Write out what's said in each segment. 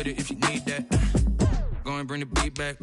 with it if you need that. Go and bring the beat back.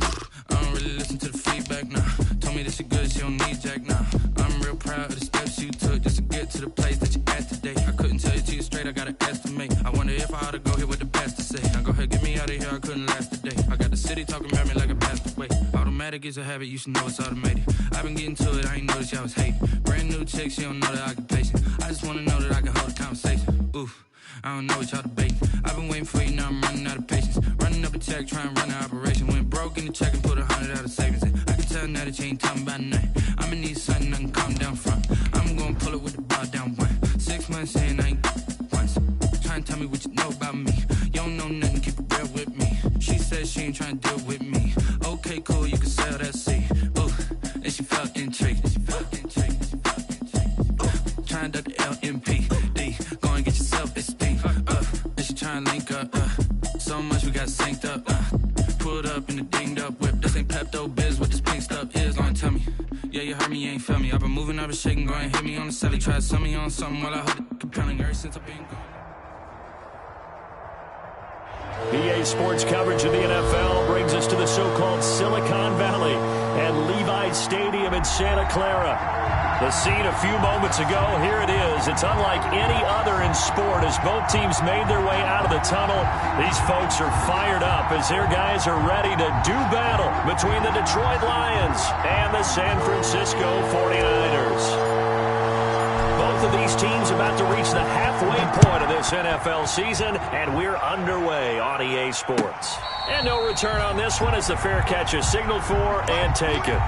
I don't really listen to the feedback, nah. Told me that she good, she don't need Jack, nah. I'm real proud of the steps you took just to get to the place that you at today. I couldn't tell you to you straight, I gotta estimate. I wonder if I ought to go here with the best to say. Now go ahead, get me out of here, I couldn't last today. I got the city talking about me like I passed away. Automatic is a habit, you should know it's automated. I've been getting to it, I ain't noticed y'all was hating. Brand new chick, she don't know the occupation. I just wanna know that I can hold a conversation. Oof. I don't know what y'all debating. I've been waiting for you, now I'm running out of patience. Running up a check, trying to run an operation. Went broke in the check and put 100 out of savings in. I can tell now that you ain't talking about nothing. I'ma need something I can calm down from. I'm gonna pull it with the bar down one. 6 months in, I ain't once. Trying to tell me what you know about me. You don't know nothing, keep it real with me. She said she ain't trying to deal with me. Okay, cool, you can sell that seed. Ooh, and she felt intrigued. Trying to duck the LMPD. Go and get yourself a speed. And she trying to link up. So much we got synced up. Pulled up in the dinged up whip. This ain't Pepto-Biz, what this pink stuff is. Go and tell me. Yeah, you heard me, you ain't felt me. I've been moving, I've been shaking. Go and hit me on the celly. Try to sell me on something while I hold it compelling. Ever since I've been gone. EA Sports coverage of the NFL brings us to the so-called Silicon Valley and Levi Stadium in Santa Clara. The scene a few moments ago, here it is. It's unlike any other in sport as both teams made their way out of the tunnel. These folks are fired up as their guys are ready to do battle between the Detroit Lions and the San Francisco 49ers. Both of these teams about to reach the halfway point of this NFL season, and we're underway on EA Sports. And no return on this one as the fair catch is signaled for and taken.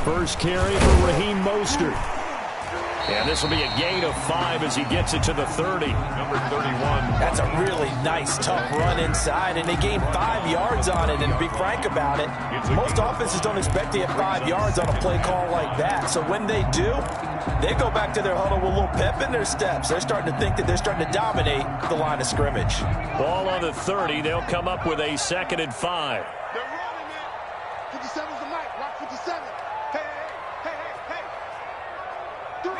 First carry for Raheem Mostert. And this will be a gain of 5 as he gets it to the 30. Number 31. That's a really nice, tough run inside, and they gained 5 yards on it. And to be frank about it, most offenses don't expect to get 5 yards on a play call like that. So when they do, they go back to their huddle with a little pep in their steps. They're starting to think that they're starting to dominate the line of scrimmage. Ball on the 30. They'll come up with a 2nd and 5. They're rolling it. 57's the mic. Rock 57. Hey. Do it.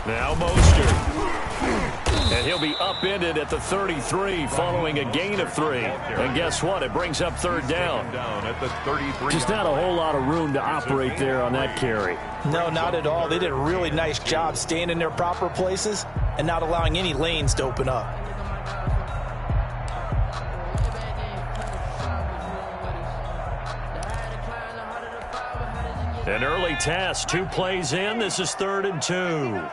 Now Mostert. And he'll be upended at the 33 following a gain of 3. And guess what? It brings up 3rd down. At the 33. Just not a whole lot of room to operate there on that carry. No, not at all. They did a really nice job staying in their proper places and not allowing any lanes to open up. An early task, 2 plays in. This is 3rd and 2.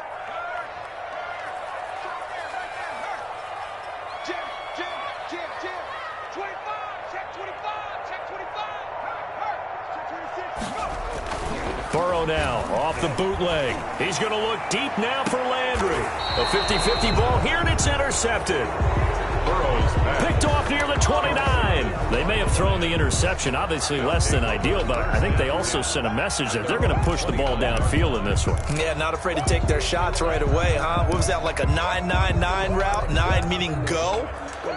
Burrow now off the bootleg. He's going to look deep now for Landry. A 50-50 ball here, and it's intercepted. Picked off near the 29. They may have thrown the interception, obviously less than ideal, but I think they also sent a message that they're going to push the ball downfield in this one. Yeah, not afraid to take their shots right away, huh? What was that, like a 9-9-9 route? 9 meaning go?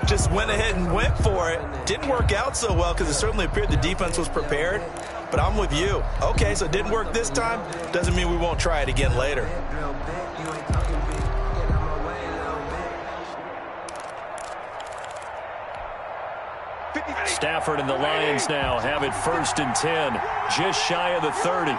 Just went ahead and went for it. Didn't work out so well because it certainly appeared the defense was prepared. But I'm with you. Okay, so it didn't work this time. Doesn't mean we won't try it again later. Stafford and the Lions now have it 1st and 10, just shy of the 30.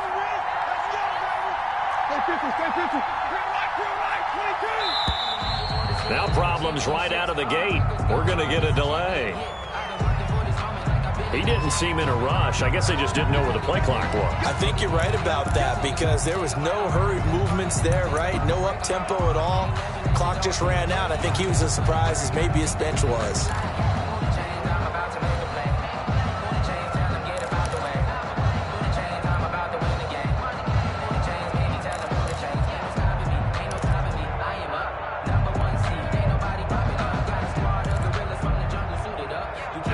Now problems right out of the gate. We're going to get a delay. He didn't seem in a rush. I guess they just didn't know where the play clock was. I think you're right about that because there was no hurried movements there, right? No up-tempo at all. Clock just ran out. I think he was as surprised as maybe his bench was.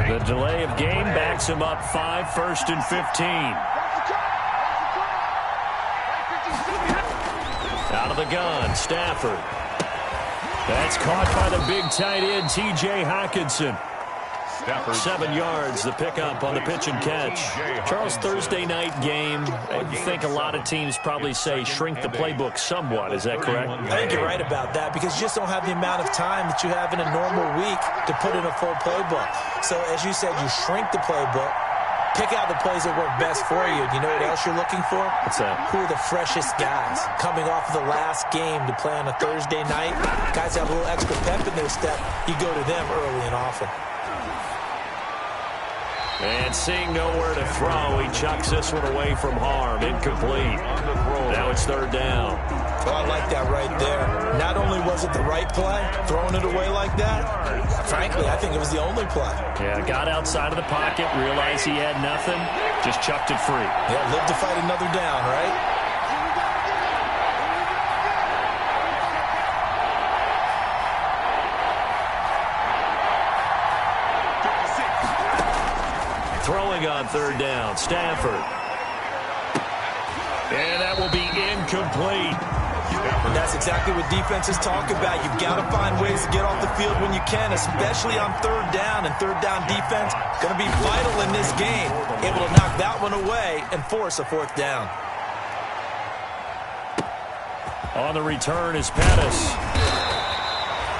The delay of game backs him up 5, 1st and 15. Out of the gun, Stafford. That's caught by the big tight end, T.J. Hockenson. 7 yards, the pickup on the pitch and catch. Charles, Thursday night game, I think a lot of teams probably say shrink the playbook somewhat. Is that correct? I think you're right about that because you just don't have the amount of time that you have in a normal week to put in a full playbook. So, as you said, you shrink the playbook, pick out the plays that work best for you. You know what else you're looking for? What's that? Who are the freshest guys coming off of the last game to play on a Thursday night? Guys have a little extra pep in their step. You go to them early and often. And seeing nowhere to throw, he chucks this one away from harm. Incomplete. Now it's 3rd down. Well, I like that right there. Not only was it the right play, throwing it away like that, frankly, I think it was the only play. Yeah, got outside of the pocket, realized he had nothing, just chucked it free. Yeah, live to fight another down, right? Throwing on 3rd down, Stafford. And that will be incomplete. That's exactly what defenses talk about. You've got to find ways to get off the field when you can, especially on 3rd down. And 3rd down defense going to be vital in this game. Able to knock that one away and force a 4th down. On the return is Pettis.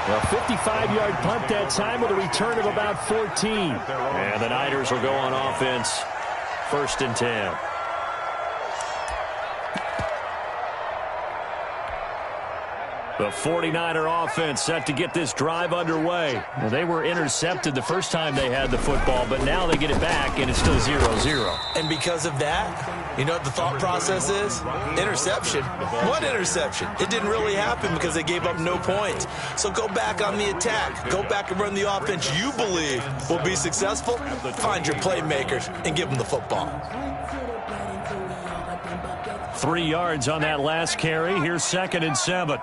A 55-yard punt that time with a return of about 14. And the Niners will go on offense. 1st and 10. The 49er offense set to get this drive underway. Well, they were intercepted the first time they had the football, but now they get it back, and it's still 0-0. And because of that, you know what the thought process is? Interception. One interception. It didn't really happen because they gave up no points. So go back on the attack. Go back and run the offense you believe will be successful. Find your playmakers and give them the football. 3 yards on that last carry. Here's 2nd and 7.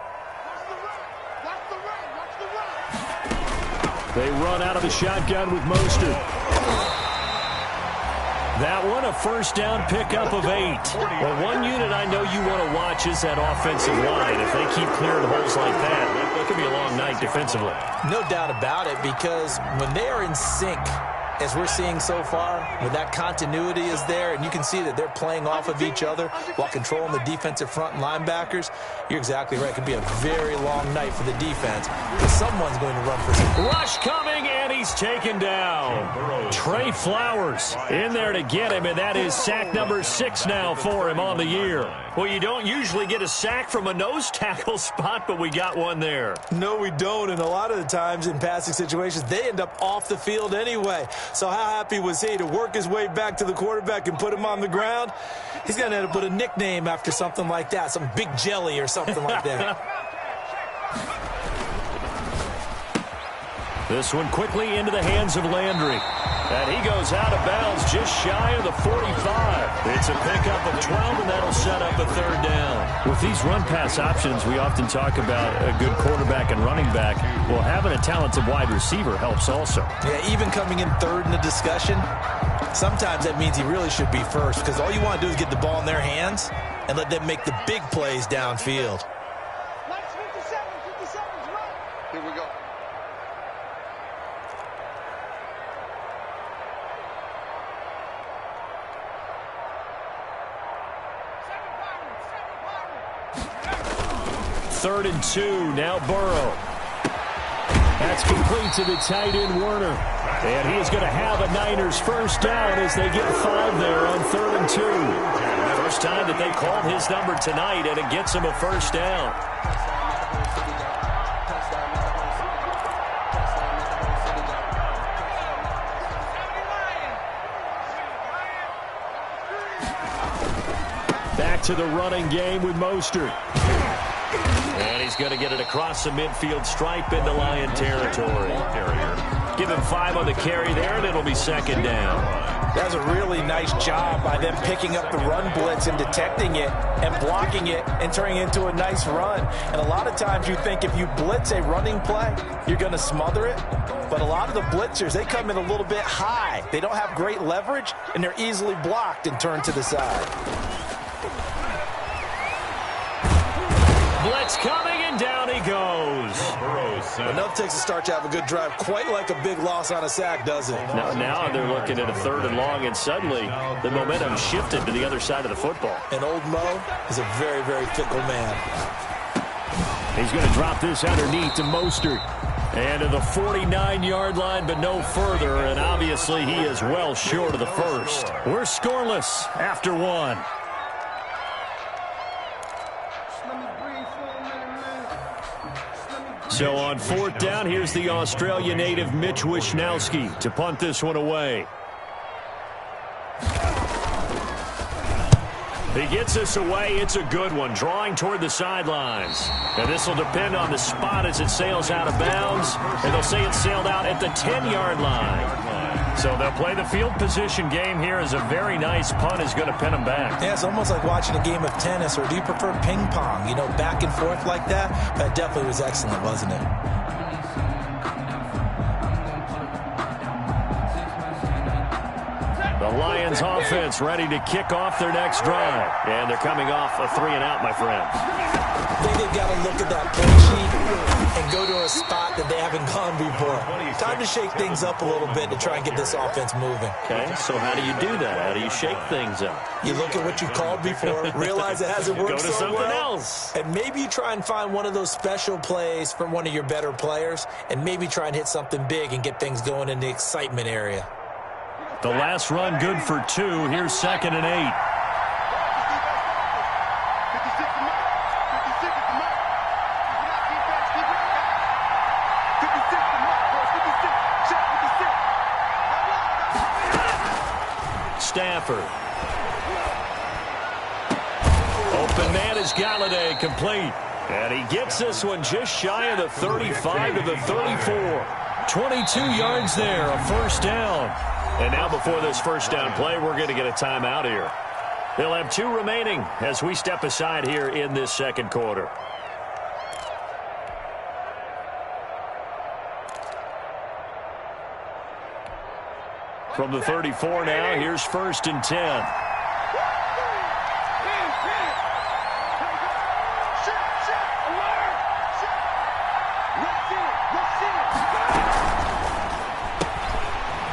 They run out of the shotgun with Mostert. That one, a 1st down pickup of 8. Well, one unit I know you want to watch is that offensive line. If they keep clearing holes like that, it could be a long night defensively. No doubt about it, because when they are in sync, as we're seeing so far, when that continuity is there, and you can see that they're playing off of each other while controlling the defensive front and linebackers, you're exactly right. It could be a very long night for the defense because someone's going to run for some. Rush coming, and he's taken down. Trey Flowers in there to get him, and that is sack number 6 now for him on the year. Well, you don't usually get a sack from a nose tackle spot, but we got one there. No, we don't, and a lot of the times in passing situations, they end up off the field anyway. So how happy was he to work his way back to the quarterback and put him on the ground? He's going to end up with a nickname after something like that, some Big Jelly or something like that. This one quickly into the hands of Landry. And he goes out of bounds just shy of the 45. It's a pickup of 12, and that'll set up a 3rd down. With these run-pass options, we often talk about a good quarterback and running back. Well, having a talented wide receiver helps also. Yeah, even coming in 3rd in the discussion, sometimes that means he really should be 1st because all you want to do is get the ball in their hands and let them make the big plays downfield. Here we go. Third and 2, now Burrow. That's complete to the tight end, Werner. And he is going to have a Niners 1st down as they get 5 there on 3rd and 2. First time that they called his number tonight, and it gets him a 1st down. to the running game with Mostert. And he's going to get it across the midfield stripe into Lion territory. Give him 5 on the carry there, and it'll be second down. That's a really nice job by them picking up the run blitz and detecting it and blocking it and turning it into a nice run. And a lot of times you think if you blitz a running play, you're going to smother it. But a lot of the blitzers, they come in a little bit high. They don't have great leverage, and they're easily blocked and turned to the side. Blitz coming, and down he goes. Enough takes a start to have a good drive, quite like a big loss on a sack, does it? Now they're looking at a 3rd and long, and suddenly the momentum shifted to the other side of the football. And old Mo is a very, very fickle man. He's going to drop this underneath to Mostert. And to the 49-yard line, but no further, and obviously he is well short of the first. We're scoreless after 1. So on 4th down, here's the Australia native Mitch Wishnowsky to punt this one away. He gets this away. It's a good one, drawing toward the sidelines. And this will depend on the spot as it sails out of bounds. And they'll say it sailed out at the 10-yard line. So they'll play the field position game here as a very nice punt is going to pin them back. Yeah, it's almost like watching a game of tennis, or do you prefer ping pong? You know, back and forth like that? That definitely was excellent, wasn't it? The Lions offense ready to kick off their next drive. And they're coming off a 3-and-out, my friends. I think they've got to look at that play sheet and go to a spot that they haven't gone before. Time to shake things up a little bit to try and get this offense moving. Okay, so how do you do that? How do you shake things up? You look at what you called before, realize it hasn't worked so so something well, else. and maybe you try and find one of those special plays from one of your better players, and maybe try and hit something big and get things going in the excitement area. The last run good for 2. Here's 2nd and 8. Stafford. Open man is Galladay, complete. And he gets this one just shy of the 35 to the 34. 22 yards there, a first down. And now before this first down play, we're going to get a timeout here. They'll have 2 remaining as we step aside here in this second quarter. From the 34 now, here's 1st and 10.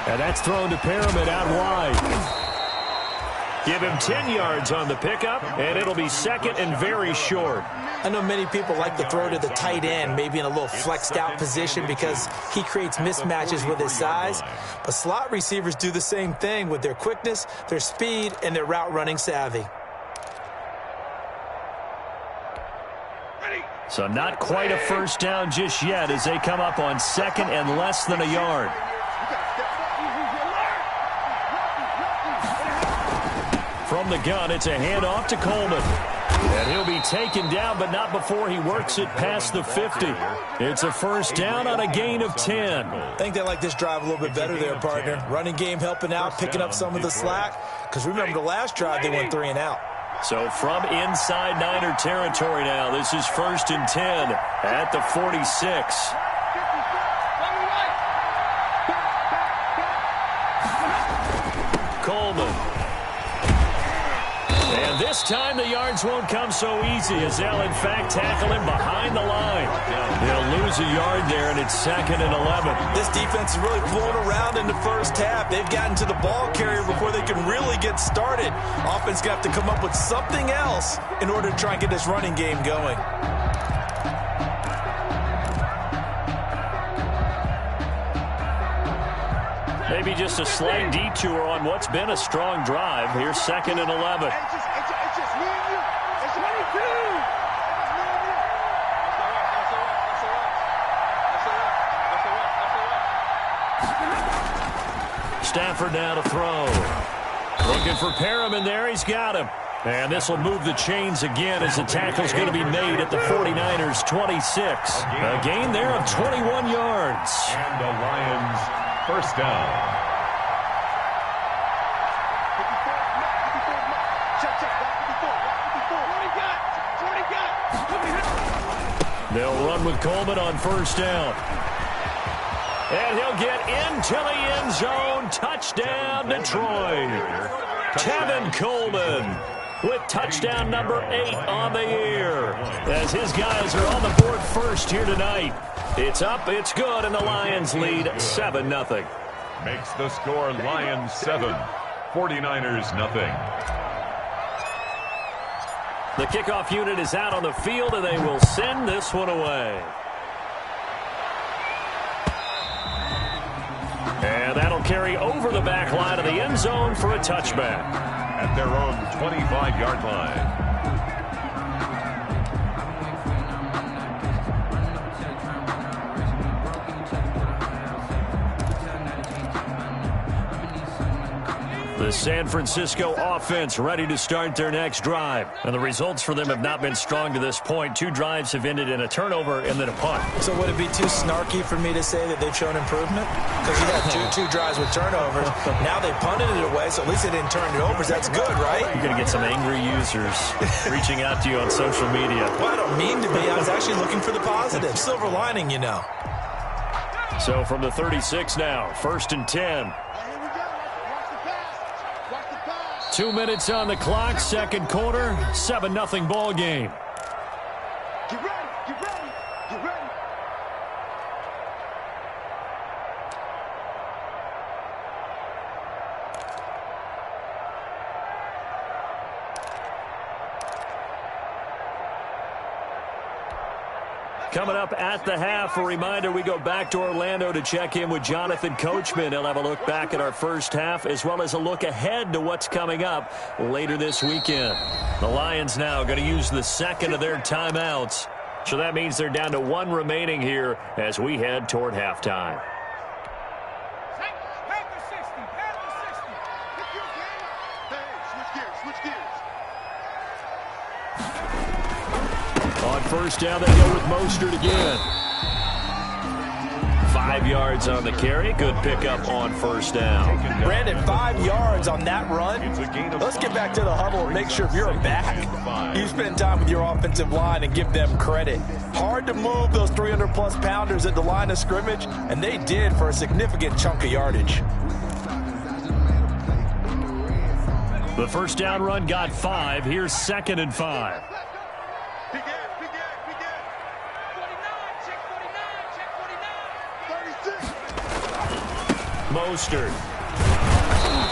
And that's thrown to Perriman out wide. Give him 10 yards on the pickup, and it'll be 2nd and very short. I know many people like to throw to the tight end, maybe in a little flexed out position because he creates mismatches with his size. But slot receivers do the same thing with their quickness, their speed, and their route running savvy. So not quite a first down just yet as they come up on 2nd and less than a yard. From the gun, it's a handoff to Coleman. And he'll be taken down, but not before he works it past the 50. It's a first down on a gain of 10. I think they like this drive a little bit better there, partner. Running game helping out, picking up some of the slack. Because remember, the last drive, they went 3-and-out. So from inside Niner territory now, this is 1st and 10 at the 46. Coleman. And this time the yards won't come so easy as they'll in fact tackle him behind the line. They'll lose a yard there, and it's 2nd and 11. This defense is really pulling around in the first half. They've gotten to the ball carrier before they can really get started. Offense got to come up with something else in order to try and get this running game going. Maybe just a slight detour on what's been a strong drive. Here's 2nd and 11. Stafford now to throw. Looking for Perriman there. He's got him. And this will move the chains again as the tackle's going to be made at the 49ers 26. A gain there of 21 yards. And the Lions first down. They'll run with Coleman on first down. And he'll get into the end zone. Touchdown, Detroit. Tevin Coleman with touchdown number 8 on the year. As his guys are on the board first here tonight. It's up, it's good, and the Lions lead 7-0. Makes the score Lions 7, 49ers nothing. The kickoff unit is out on the field, and they will send this one away. And that'll carry over the back line of the end zone for a touchback. At their own 25-yard line. The San Francisco offense ready to start their next drive. And the results for them have not been strong to this point. 2 drives have ended in a turnover and then a punt. So would it be too snarky for me to say that they've shown improvement? Because you had two drives with turnovers. Now they punted it away, so at least they didn't turn it over. So that's good, right? You're going to get some angry users reaching out to you on social media. Well, I don't mean to be. I was actually looking for the positive. Silver lining, you know. So from the 36 now, 1st and 10. 2 minutes on the clock, second quarter, 7-0 ball game. Get ready, get ready, get ready. Coming up at the half, a reminder, we go back to Orlando to check in with Jonathan Coachman. He'll have a look back at our first half as well as a look ahead to what's coming up later this weekend. The Lions now going to use the second of their timeouts. So that means they're down to 1 remaining here as we head toward halftime. On first down, they go with Mostert again. 5 yards on the carry. Good pickup on first down. Brandon, 5 yards on that run. Let's get back to the huddle and make sure if you're back, you spend time with your offensive line and give them credit. Hard to move those 300-plus pounders at the line of scrimmage, and they did for a significant chunk of yardage. The first down run got 5. Here's 2nd and 5. Mostert.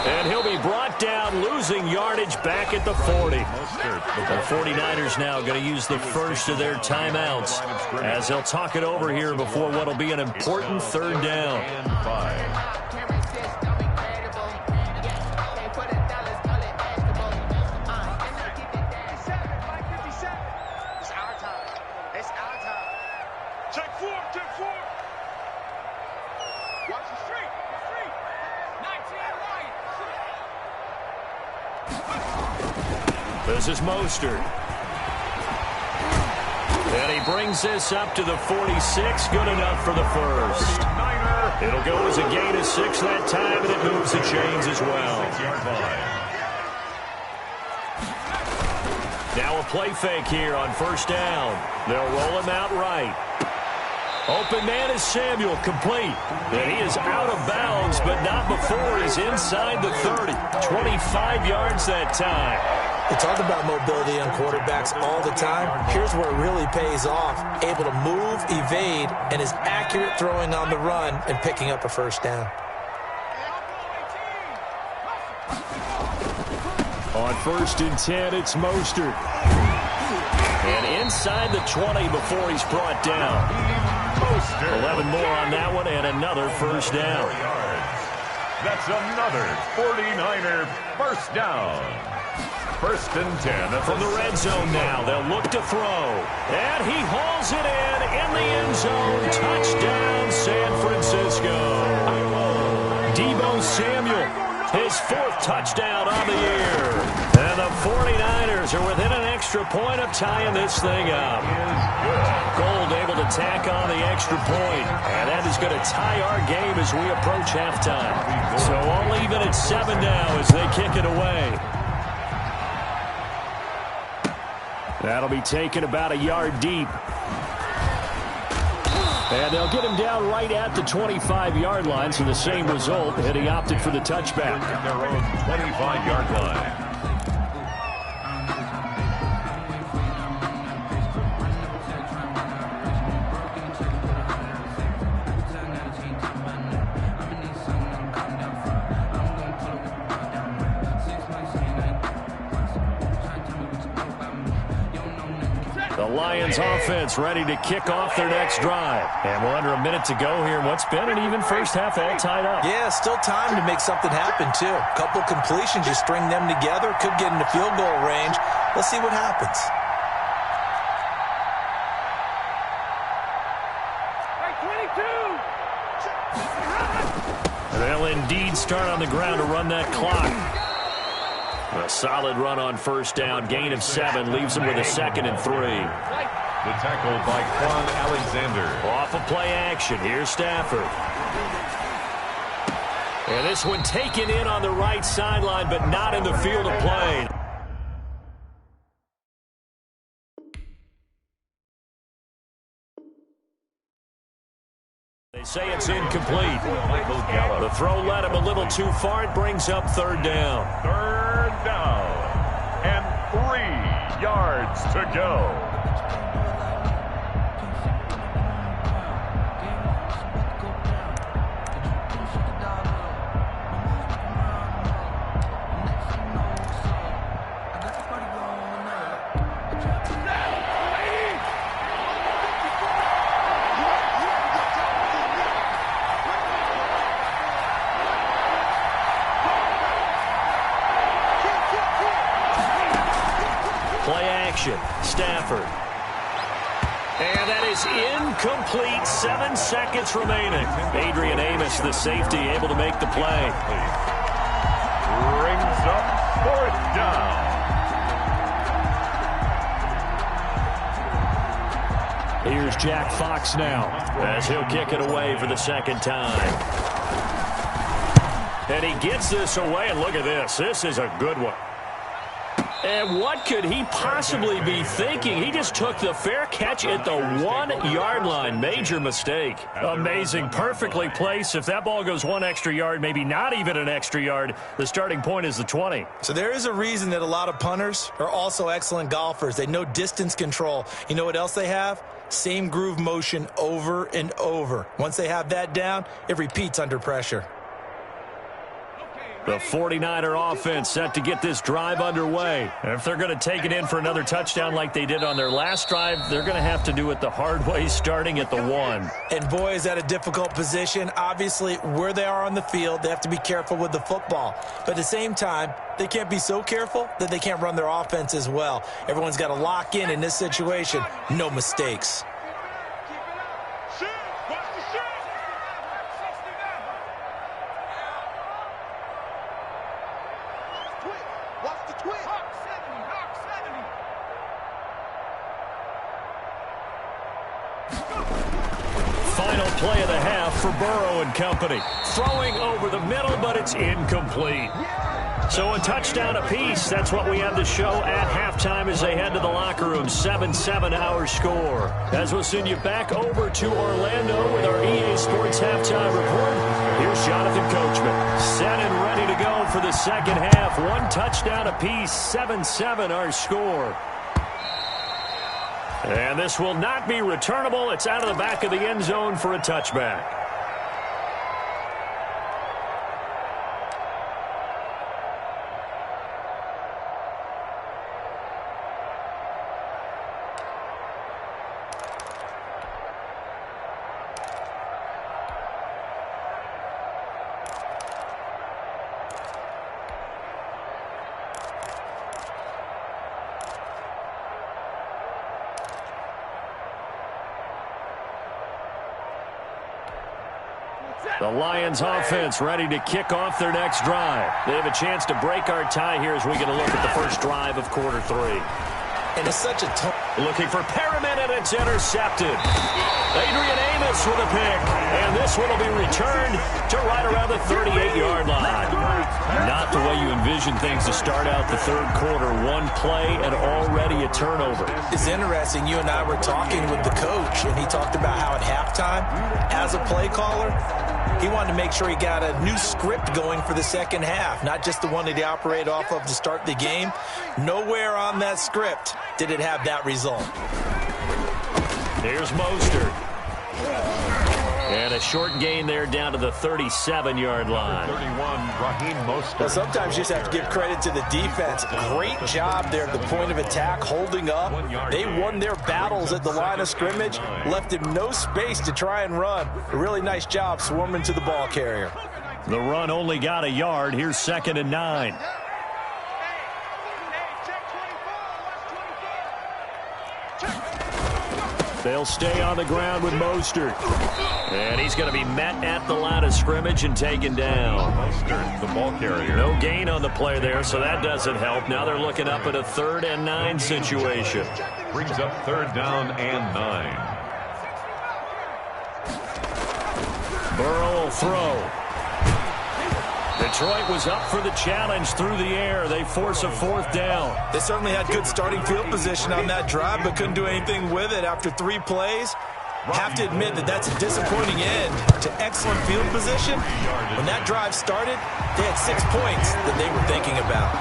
And he'll be brought down, losing yardage back at the 40. The 49ers now going to use the first of their timeouts as they'll talk it over here before what will be an important 3rd down. This is Mostert. And he brings this up to the 46. Good enough for the first. It'll go as a gain of 6 that time, and it moves the chains as well. Now a play fake here on first down. They'll roll him out right. Open man is Samuel, complete. And he is out of bounds, but not before he's inside the 30. 25 yards that time. We talk about mobility on quarterbacks all the time. Here's where it really pays off. Able to move, evade, and is accurate throwing on the run and picking up a first down. On 1st and 10, it's Mostert. And inside the 20 before he's brought down. 11 more on that one and another first down. That's another 49er first down. 1st and 10. From the red zone now, they'll look to throw. And he hauls it in the end zone. Touchdown, San Francisco. Deebo Samuel, his 4th touchdown on the year. And the 49ers As they're within an extra point of tying this thing up. Gold able to tack on the extra point. And that is going to tie our game as we approach halftime. So all even at 7 now as they kick it away. That'll be taken about a yard deep. And they'll get him down right at the 25-yard line, so the same result, and he opted for the touchback. Their own 25-yard line. Lions offense ready to kick off their next drive. And we're under a minute to go here in what's been an even first half, all tied up. Yeah, still time to make something happen, too. A couple completions, you string them together, could get into field goal range. Let's see what happens. They'll indeed start on the ground to run that clock. A solid run on first down, gain of 7, leaves them with a 2nd and 3. The tackle by Quan Alexander. Off of play action, here's Stafford. And this one taken in on the right sideline, but not in the field of play. They say it's incomplete. The throw led him a little too far. It brings up 3rd down. 3rd down. And 3 yards to go. Stafford. And that is incomplete. 7 seconds remaining. Adrian Amos, the safety, able to make the play. Brings up 4th down. Here's Jack Fox now as he'll kick it away for the 2nd time. And he gets this away, and look at this. This is a good one. And what could he possibly be thinking? He just took the fair catch at the 1-yard line. Major mistake. Amazing. Perfectly placed. If that ball goes 1 extra yard, maybe not even an extra yard, the starting point is the 20. So there is a reason that a lot of punters are also excellent golfers. They know distance control. You know what else they have? Same groove motion over and over. Once they have that down, it repeats under pressure. The 49er offense set to get this drive underway. And if they're going to take it in for another touchdown like they did on their last drive, they're going to have to do it the hard way, starting at the 1. And boy, is that a difficult position. Obviously, where they are on the field, they have to be careful with the football. But at the same time, they can't be so careful that they can't run their offense as well. Everyone's got to lock in this situation. No mistakes. Play of the half for Burrow and company. Throwing over the middle, but it's incomplete. So a touchdown apiece. That's what we have to show at halftime as they head to the locker room. 7-7 our score. As we'll send you back over to Orlando with our EA Sports halftime report. Here's Jonathan Coachman. Set and ready to go for the 2nd half. 1 touchdown apiece. 7-7 our score. And this will not be returnable. It's out of the back of the end zone for a touchback. The Lions offense ready to kick off their next drive. They have a chance to break our tie here as we get a look at the first drive of quarter 3. And it's such a tough. Looking for Perriman, and it's intercepted. Adrian Amos with a pick, and this one will be returned to right around the 38-yard line. Not the way you envision things to start out the third quarter. One play and already a turnover. It's interesting. You and I were talking with the coach, and he talked about how at halftime, as a play caller, he wanted to make sure he got a new script going for the second half, not just the one that he operated off of to start the game. Nowhere on that script did it have that result. Here's Mostert. And a short gain there down to the 37-yard line. 31, Raheem Mostert. Well, sometimes you just have to give credit to the defense. Great job there at the point of attack, holding up. They won their battles at the line of scrimmage, left him no space to try and run. A really nice job swarming to the ball carrier. The run only got a yard. Here's 2nd and 9. They'll stay on the ground with Mostert. And he's going to be met at the line of scrimmage and taken down. Mostert, the ball carrier. No gain on the play there, so that doesn't help. Now they're looking up at a 3rd and 9 situation. Brings up 3rd down and 9. Burrow will throw. Detroit was up for the challenge through the air. They force a 4th down. They certainly had good starting field position on that drive, but couldn't do anything with it after 3 plays. Have to admit that that's a disappointing end to excellent field position. When that drive started, they had 6 points that they were thinking about.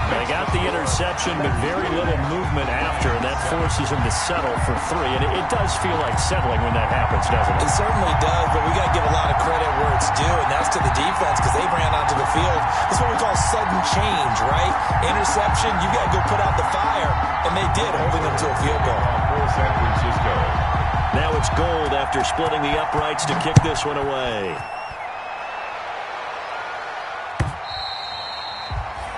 They got the interception, but very little movement after, and that forces them to settle for 3. And it does feel like settling when that happens, doesn't it? It certainly does, but we got to give a lot of credit where it's due, and that's to the defense because they ran onto the field. That's what we call sudden change, right? Interception, you got to go put out the fire, and they did, holding them to a field goal. For San Francisco. Now it's Gold after splitting the uprights to kick this one away.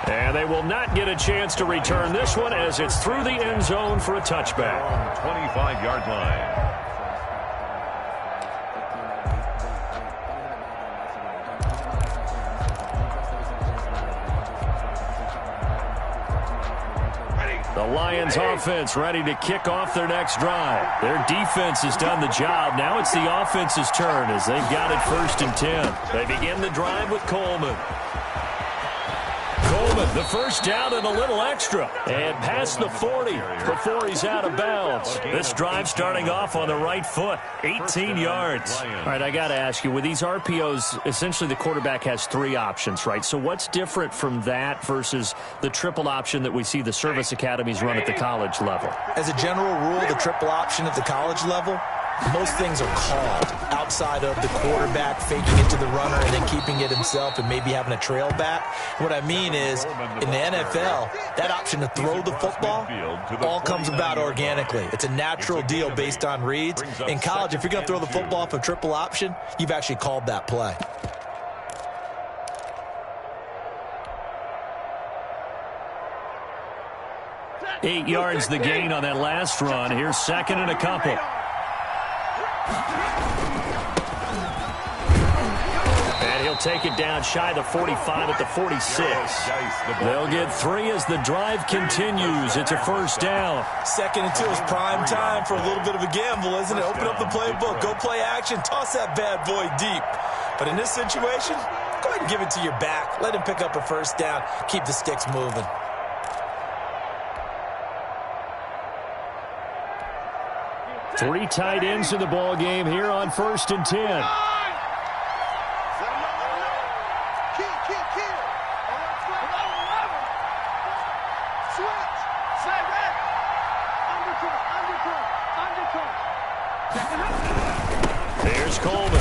And they will not get a chance to return this one as it's through the end zone for a touchback. 25-yard line. The Lions offense ready to kick off their next drive. Their defense has done the job. Now it's the offense's turn as they've got it 1st and 10. They begin the drive with Coleman. Coleman, the 1st down and a little extra. And past the 40 before he's out of bounds. This drive starting off on the right foot. 18 yards. All right, I got to ask you, with these RPOs, essentially the quarterback has 3 options, right? So what's different from that versus the triple option that we see the service academies run at the college level? As a general rule, the triple option at the college level, most things are called outside of the quarterback faking it to the runner and then keeping it himself and maybe having a trail back. What I mean is, in the NFL, that option to throw the football all comes about organically. It's a natural deal based on reads. In college, if you're going to throw the football off a triple option, you've actually called that play. Eight yards the gain on that last run. Here's 2nd and a couple. And he'll take it down shy the 45 at the 46. They'll get 3 as the drive continues. It's a 1st down. 2nd and 2 is prime time for a little bit of a gamble, isn't it? Open up the playbook, go play action, toss that bad boy deep. But in this situation, go ahead and give it to your back. Let him pick up a 1st down. Keep the sticks moving. Three tight ends in the ball game here on 1st and 10. There's Coleman.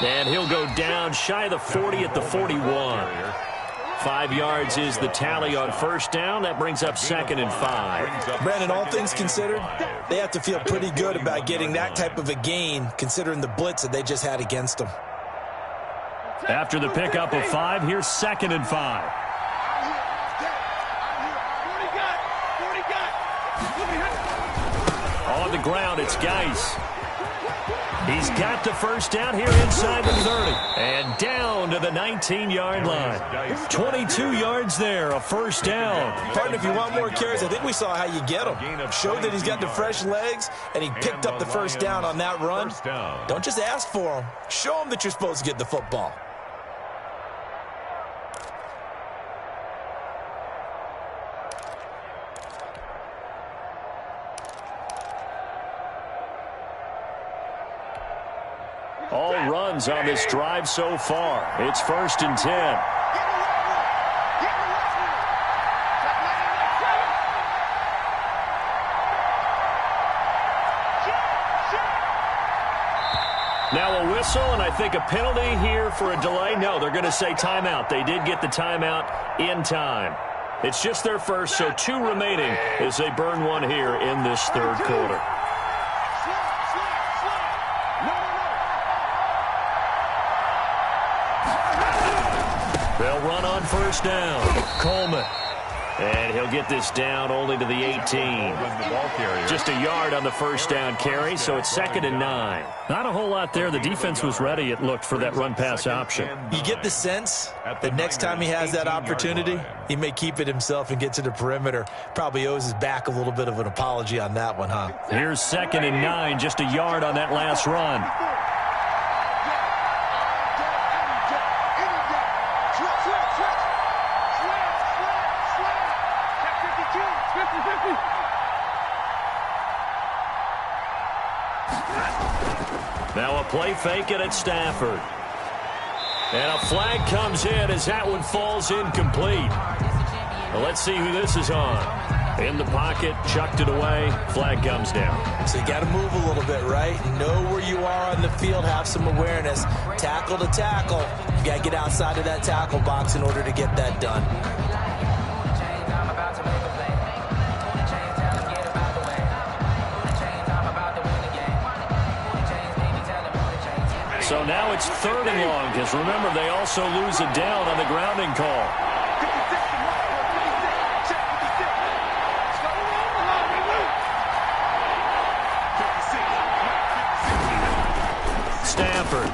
And he'll go down shy of the 40 at the 41. 5 yards is the tally on 1st down. That brings up 2nd and 5. Brandon, all things considered, they have to feel pretty good about getting that type of a gain, considering the blitz that they just had against them. After the pickup of 5, here's 2nd and 5. On the ground, it's Geis. He's got the first down here inside the 30. And down to the 19-yard line. 22 yards there, a first down. Partner, if you want more carries, I think we saw how you get him. Showed that he's got the fresh legs, and he picked up the first down on that run. Don't just ask for him. Show him that you're supposed to get the football. All runs on this drive so far. It's 1st and 10. Now a whistle, and I think a penalty here for a delay. No, they're going to say timeout. They did get the timeout in time. It's just their first, so 2 remaining as they burn one here in this 3rd quarter. They'll run on first down. Coleman. And he'll get this down only to the 18. Just a yard on the first down carry, so it's 2nd and 9. Not a whole lot there. The defense was ready, it looked, for that run-pass option. You get the sense that next time he has that opportunity, he may keep it himself and get to the perimeter. Probably owes his back a little bit of an apology on that one, huh? Here's 2nd and 9, just a yard on that last run. Now a play fake it at Stafford. And a flag comes in as that one falls incomplete. Well, let's see who this is on. In the pocket, chucked it away, flag comes down. So you got to move a little bit, right? Know where you are on the field, have some awareness. Tackle to tackle. You got to get outside of that tackle box in order to get that done. So now it's 3rd and long, because remember, they also lose a down on the grounding call. Stafford.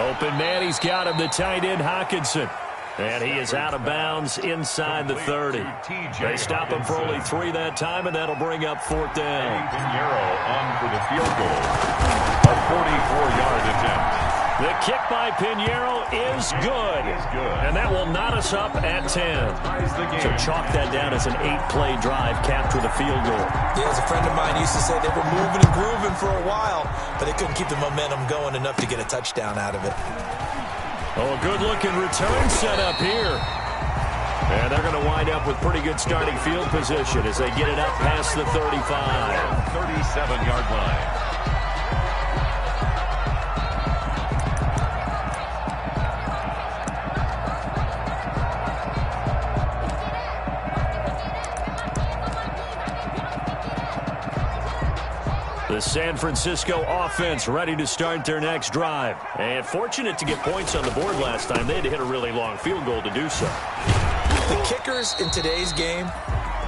Open man, he's got him, the tight end, Hockenson. And he is out of bounds inside the 30. They stop him for only 3 that time, and that'll bring up 4th down. Pinheiro on for the field goal. A 44-yard attempt. The kick by Pinheiro is good. And that will knot us up at 10. So chalk that down as an 8-play drive capped with a field goal. Yeah, as a friend of mine used to say, they were moving and grooving for a while, but they couldn't keep the momentum going enough to get a touchdown out of it. Oh, a good-looking return set up here. And they're going to wind up with pretty good starting field position as they get it up past the 35. 37-yard line. The San Francisco offense ready to start their next drive. And fortunate to get points on the board last time. They had to hit a really long field goal to do so. The kickers in today's game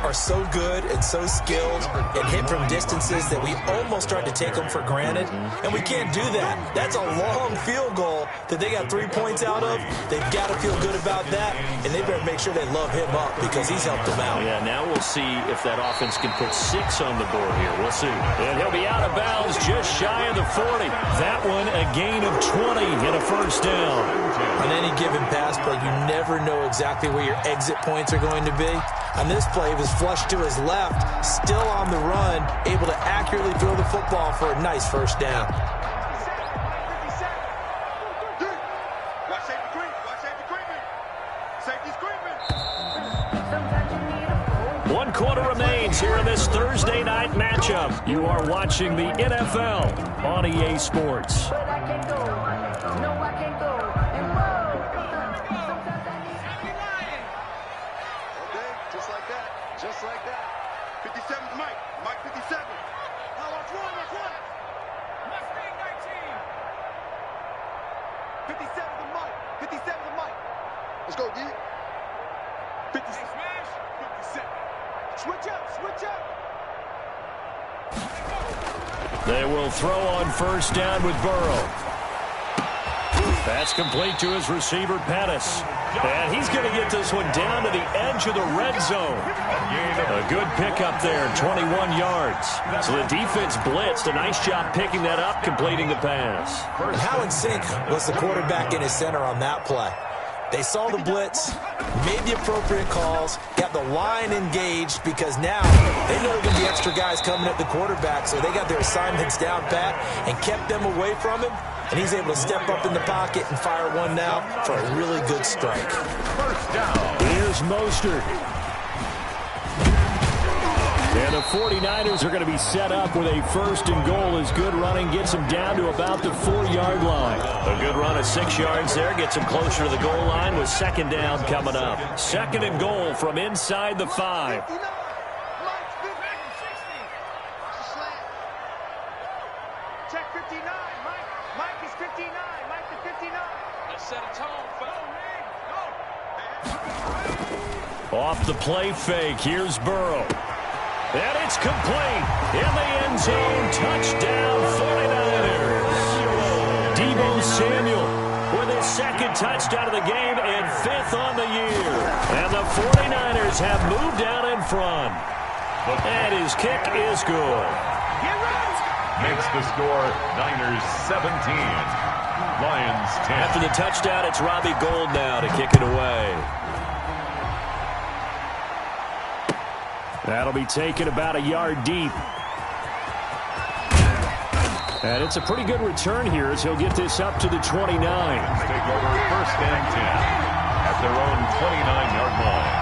are so good and so skilled and hit from distances that we almost start to take them for granted, and we can't do that. That's a long field goal that they got 3 points out of. They've got to feel good about that, and they better make sure they love him up because he's helped them out. Yeah, now we'll see if that offense can put 6 on the board here. We'll see. And he'll be out of bounds just shy of the 40. That one a gain of 20 and a first down. On any given pass play, you never know exactly where your exit points are going to be. On this play, it was flushed to his left, still on the run, able to accurately throw the football for a nice first down. One quarter remains here in this Thursday night matchup. You are watching the NFL on EA Sports. Just like that. 57's Mike. Mike 57. Now watch one. Mustang 19. 57's the Mike. 57's the Mike. Let's go, D. 50 smash. 57. Switch up. They will throw on first down with Burrow. That's complete to his receiver, Pettis. And he's going to get this one down to the edge of the red zone. A good pickup there, 21 yards. So the defense blitzed. A nice job picking that up, completing the pass. And how in sync was the quarterback in his center on that play? They saw the blitz, made the appropriate calls, got the line engaged because now they know there are going to be extra guys coming at the quarterback, so they got their assignments down pat and kept them away from him, and he's able to step up in the pocket and fire one now for a really good strike. First down. Here's Mostert. And the 49ers are going to be set up with a first and goal as good running gets them down to about the 4-yard line. A good run of 6 yards there gets them closer to the goal line with second down coming up. Second and goal from inside the 5. Check 59. Mike is 59. Mike to 59. Let's set a tone. Off the play fake, here's Burrow. And it's complete. In the end zone, touchdown 49ers. Deebo Samuel with his second touchdown of the game and 5th on the year. And the 49ers have moved out in front. And his kick is good. Makes the score Niners 17. Lions 10. After the touchdown, it's Robbie Gould now to kick it away. That'll be taken about a yard deep. And it's a pretty good return here as he'll get this up to the 29. Take over first and 10 at their own 29-yard line.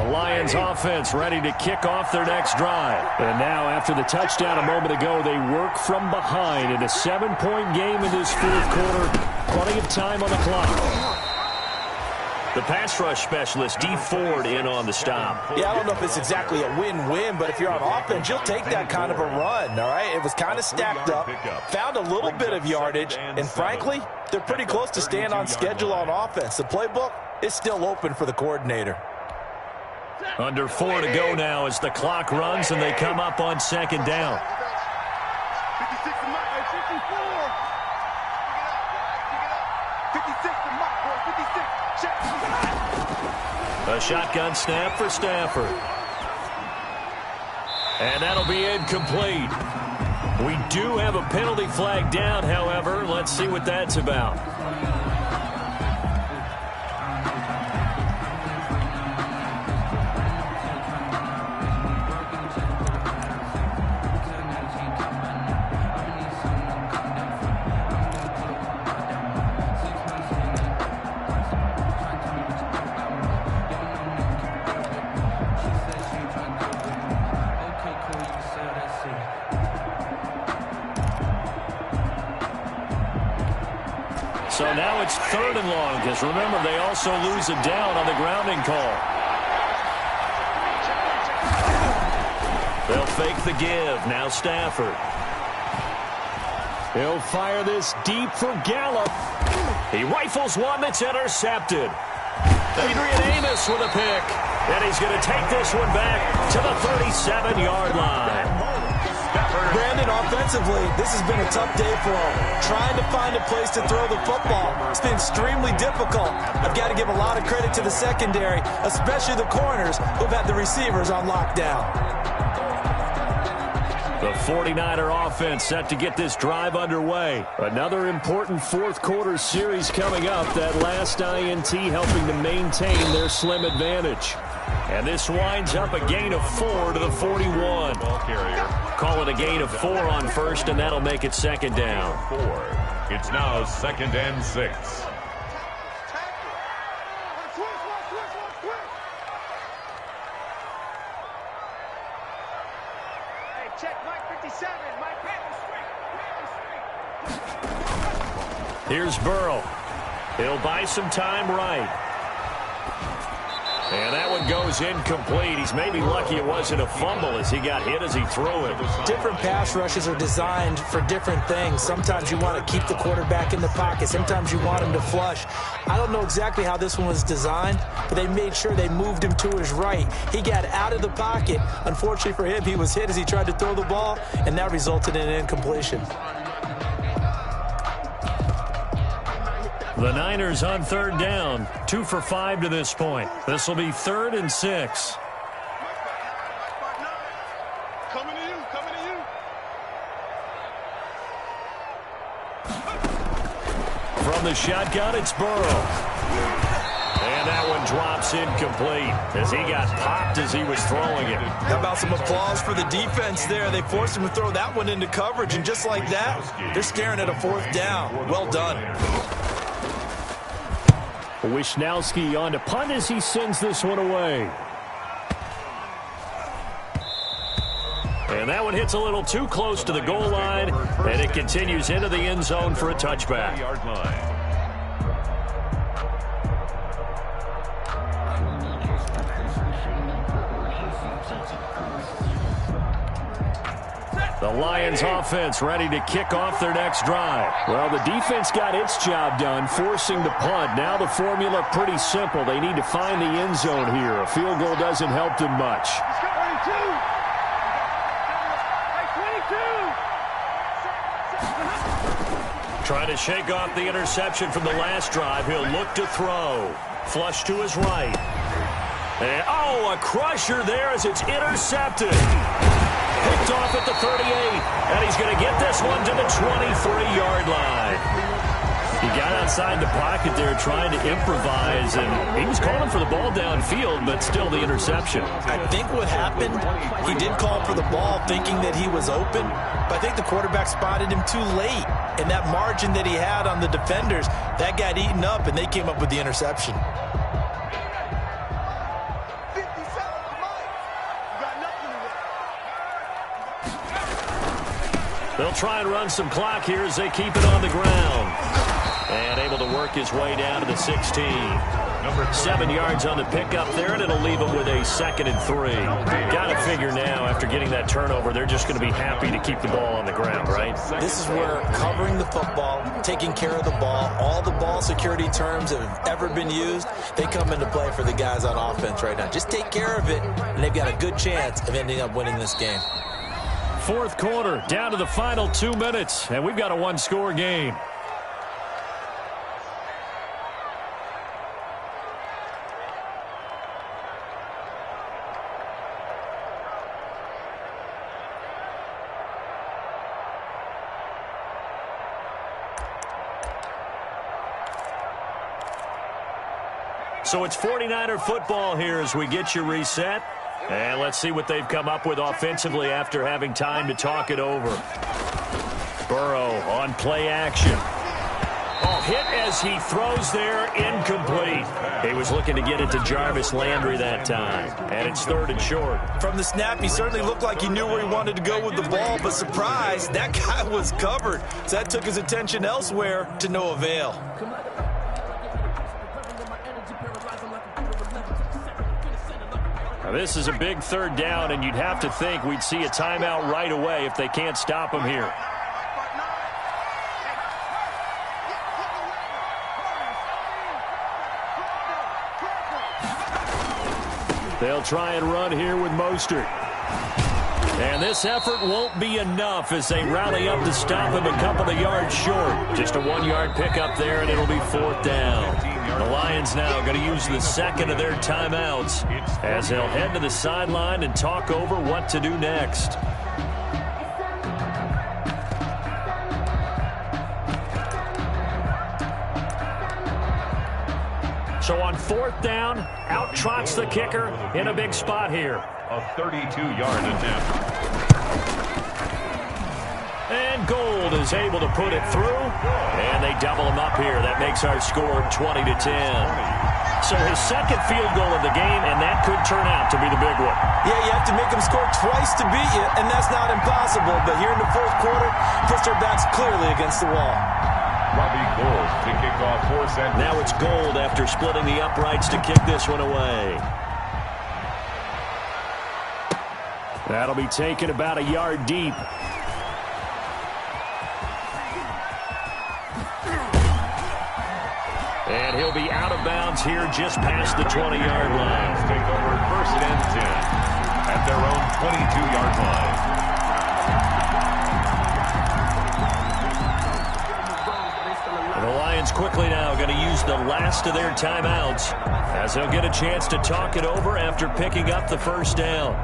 Lions offense ready to kick off their next drive. And now after the touchdown a moment ago, they work from behind in a 7-point game in this fourth quarter. Plenty of time on the clock. The pass rush specialist, Dee Ford, in on the stop. Yeah, I don't know if it's exactly a win-win, but if you're on offense, you'll take that kind of a run, all right? It was kind of stacked up, found a little bit of yardage, and frankly, they're pretty close to staying on schedule on offense. The playbook is still open for the coordinator. Under 4 to go now as the clock runs and they come up on second down. 56 to Mike. 54. Pick it up. 56 to Mike, boy. 56. Check. A shotgun snap for Stafford. And that'll be incomplete. We do have a penalty flag down, however. Let's see what that's about. So now it's 3rd and long, because remember, they also lose a down on the grounding call. They'll fake the give. Now Stafford. He'll fire this deep for Gallup. He rifles one that's intercepted. Adrian Amos with a pick. And he's going to take this one back to the 37-yard line. Brandon, offensively, this has been a tough day for him. Trying to find a place to throw the football. It's been extremely difficult. I've got to give a lot of credit to the secondary, especially the corners who've had the receivers on lockdown. The 49er offense set to get this drive underway. Another important fourth quarter series coming up. That last INT helping to maintain their slim advantage. And this winds up a gain of 4 to the 41. Ball carrier. Call it a gain of 4 on first, and that'll make it second down. 4. It's now 2nd and 6. Hey, check Mike 57. Mike Here's Burrow. He'll buy some time right. And that one goes incomplete. He's maybe lucky it wasn't a fumble as he got hit as he threw it. Different pass rushes are designed for different things. Sometimes you want to keep the quarterback in the pocket. Sometimes you want him to flush. I don't know exactly how this one was designed, but they made sure they moved him to his right. He got out of the pocket. Unfortunately for him, he was hit as he tried to throw the ball, and that resulted in an incompletion. The Niners on third down, 2 for 5 to this point. This will be 3rd and 6. Coming to you, coming to you. From the shotgun, it's Burrow. And that one drops incomplete as he got popped as he was throwing it. How about some applause for the defense there? They forced him to throw that one into coverage, and just like that, they're staring at a 4th down. Well done. Wisnowski on to punt as he sends this one away. And that one hits a little too close to the goal line, and it continues into the end zone for a touchback. Yard line. The Lions offense ready to kick off their next drive. Well, the defense got its job done, forcing the punt. Now the formula pretty simple. They need to find the end zone here. A field goal doesn't help them much. Trying to shake off the interception from the last drive. He'll look to throw. Flush to his right. And, a crusher there as it's intercepted. Picked off at the 38, and he's going to get this one to the 23-yard line. He got outside the pocket there trying to improvise, and he was calling for the ball downfield, but still the interception. I think what happened, he did call for the ball thinking that he was open, but I think the quarterback spotted him too late. And that margin that he had on the defenders, that got eaten up, and they came up with the interception. They'll try and run some clock here as they keep it on the ground. And able to work his way down to the 16. 7 yards on the pickup there, and it'll leave him with a 2nd and 3. Got to figure now, after getting that turnover, they're just going to be happy to keep the ball on the ground, right? This is where covering the football, taking care of the ball, all the ball security terms that have ever been used, they come into play for the guys on offense right now. Just take care of it, and they've got a good chance of ending up winning this game. 4th quarter, down to the final 2 minutes, and we've got a one-score game. So it's 49er football here as we get you reset. And let's see what they've come up with offensively after having time to talk it over. Burrow on play action. Hit as he throws there, incomplete. He was looking to get it to Jarvis Landry that time. And it's 3rd and short. From the snap, he certainly looked like he knew where he wanted to go with the ball, but surprise, that guy was covered. So that took his attention elsewhere to no avail. Now this is a big 3rd down, and you'd have to think we'd see a timeout right away if they can't stop him here. They'll try and run here with Mostert. And this effort won't be enough as they rally up to stop him a couple of yards short. Just a 1-yard pickup there, and it'll be 4th down. The Lions now going to use the 2nd of their timeouts as they'll head to the sideline and talk over what to do next. So on 4th down, out trots the kicker in a big spot here. A 32-yard attempt. And Gold is able to put it through, and they double him up here. That makes our score 20-10. So his 2nd field goal of the game, and that could turn out to be the big one. Yeah, you have to make them score twice to beat you, and that's not impossible. But here in the 4th quarter, puts their backs clearly against the wall. Robbie Gould to kick off for San Francisco. Now it's Gould after splitting the uprights to kick this one away. That'll be taken about a yard deep. And he'll be out of bounds here just past the 20-yard line. Take over 1st and 10 at their own 22-yard line. The Lions quickly now going to use the last of their timeouts as they'll get a chance to talk it over after picking up the first down.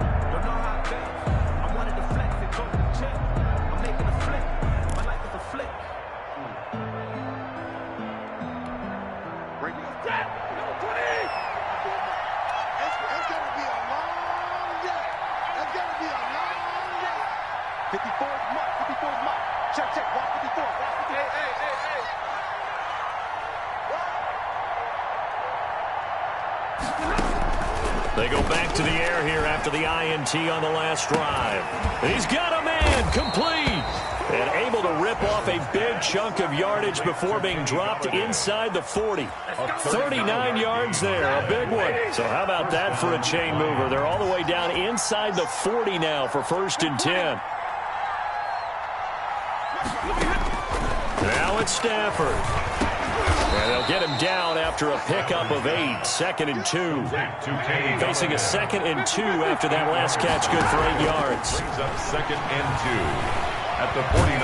They go back to the air here after the INT on the last drive. He's got a man, complete, and able to rip off a big chunk of yardage before being dropped inside the 40. 39 yards there, a big one. So how about that for a chain mover? They're all the way down inside the 40 now for 1st and 10. Now it's Stafford. And they'll get him down after a pickup of 8, 2nd and 2. Facing a 2nd and 2 after that last catch, good for 8 yards. Brings up 2nd and 2 at the 49.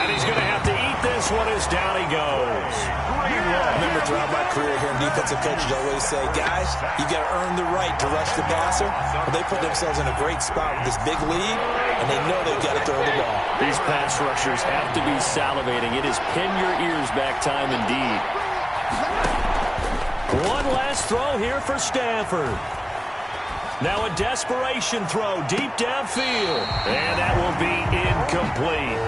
And he's going to have to eat this one as down he goes. I remember throughout my career here in defensive coaches always say, guys, you got to earn the right to rush the passer. But they put themselves in a great spot with this big lead, and they know they've got to throw the ball. These pass rushers have to be salivating. It is pin your ears back time indeed. One last throw here for Stafford. Now a desperation throw deep downfield. And that will be incomplete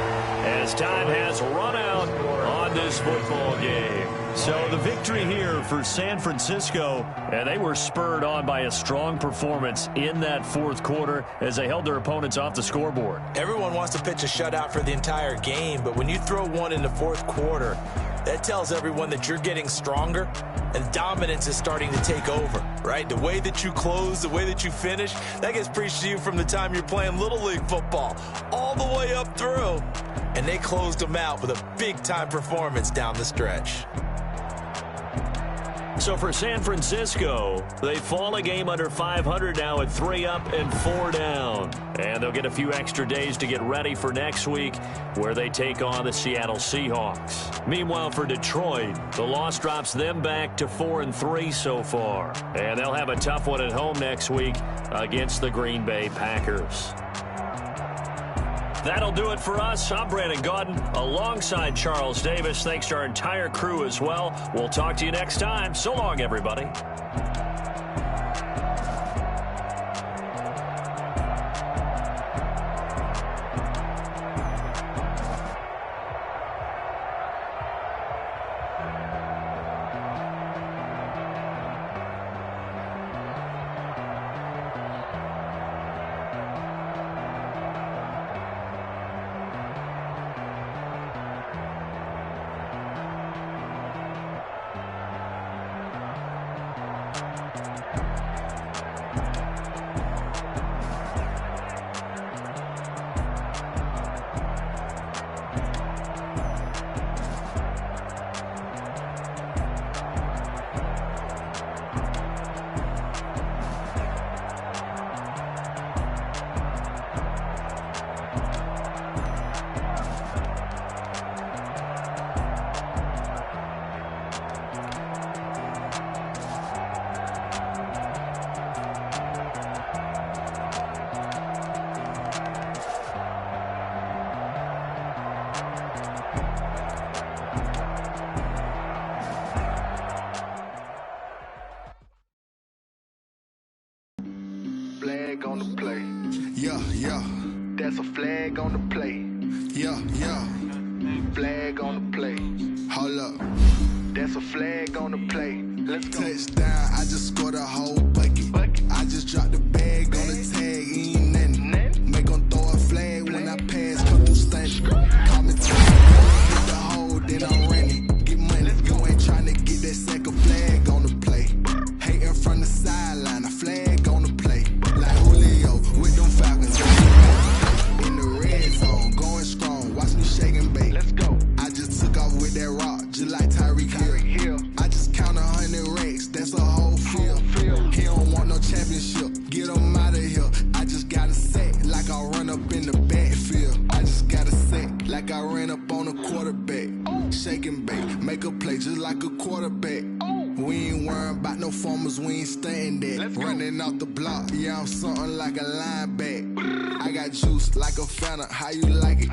as time has run out on this football game. So the victory here for San Francisco, and they were spurred on by a strong performance in that 4th quarter as they held their opponents off the scoreboard. Everyone wants to pitch a shutout for the entire game, but when you throw one in the 4th quarter, that tells everyone that you're getting stronger and dominance is starting to take over, right? The way that you close, the way that you finish, that gets preached to you from the time you're playing Little League football all the way up through. And they closed them out with a big-time performance down the stretch. So for San Francisco, they fall a game under 500 now at 3 up and 4 down. And they'll get a few extra days to get ready for next week where they take on the Seattle Seahawks. Meanwhile, for Detroit, the loss drops them back to 4-3 so far. And they'll have a tough one at home next week against the Green Bay Packers. That'll do it for us. I'm Brandon Gaudin alongside Charles Davis. Thanks to our entire crew as well. We'll talk to you next time. So long, everybody. Flag on the play. Yeah, yeah. That's a flag on the play. Yeah, yeah. Flag on the play. Hold up. That's a flag on the play. Let's go. Touchdown, I just scored a whole bucket. I just dropped the bag on the tag, ain't nothing. Make them throw a flag when I pass, come through stunting. Call me hit the hole, then I ran worrying about no formers, we ain't staying there. Running off the block, yeah, I'm something like a linebacker. I got juice like a Fanta, how you like it?